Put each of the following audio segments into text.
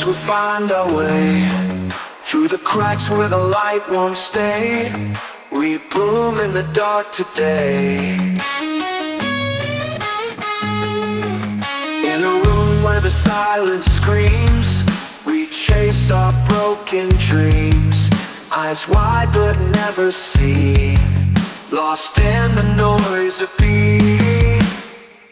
we'll find our way through the cracks where the light won't stay. We bloom in the dark today. In a room where the silence screams, we chase our broken dreams. Eyes wide but never see, lost in the noise of beat.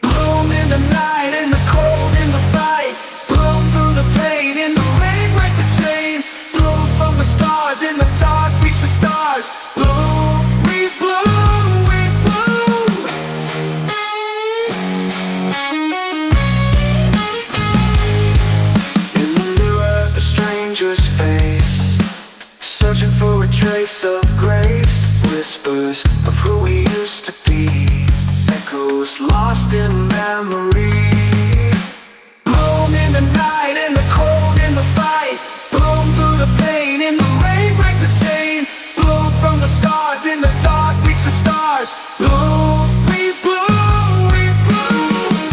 Bloom in the night, in the cold, in the fight. Bloom through the pain, in the rain, break the chain. Bloom from the stars, in the dark, reach the stars. Bloom, we bloom, we bloom. In the mirror, a stranger's face, searching for a trace of grace. Whispers of who we used to be, echoes lost in memory. Bloom in the night, in the cold, in the fight. Bloom through the pain, in the rain, break the chain. Bloom from the stars, in the dark, reach the stars. Bloom, we bloom, we bloom.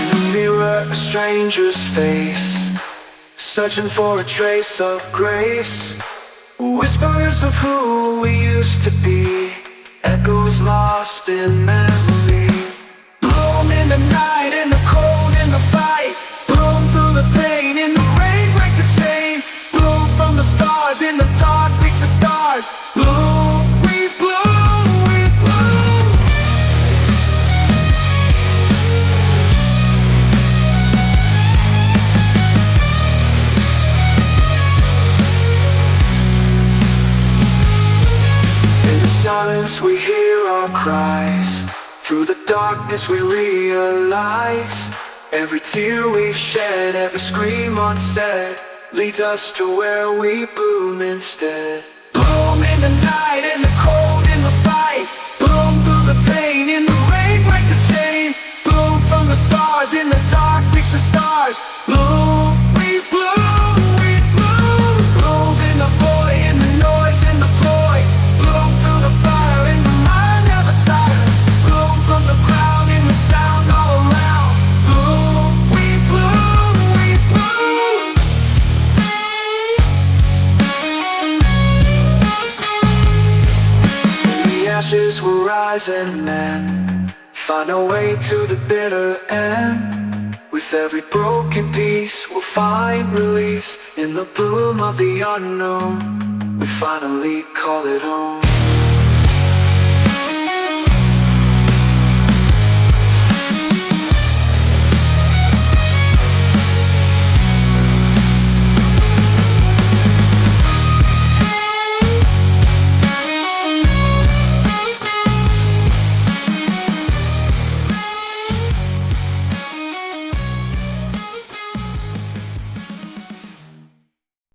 In the mirror, a stranger's face, searching for a trace of grace. Whispers of who we used to be, echoes lost in memory. Bloom in the night, in the cold, in the fight. Bloom through the pain, in the rain, break the chain. Bloom from the stars, in the dark, reach the stars. Bloom, we bloom, we bloom. In the silence we hear our cries, through the darkness we realize every tear we've shed, every scream unsaid, leads us to where we bloom instead. Bloom in the night, in the cold, in the fight. Bloom through the pain, in the rain, break the chain. Bloom from the stars, in the dark, reach the stars. Bloom, we bloom, we bloom. Bloom in the void, in the noise, in the ploy. Bloom through the fire, in the mind, never tired. Bloom from the ground, in the sound all around. Bloom, we bloom, we bloom. In the ashes we'll rise and mend, find our way to the bitter end. With every broken piece we'll find release. In the bloom of the unknown, we finally call it home.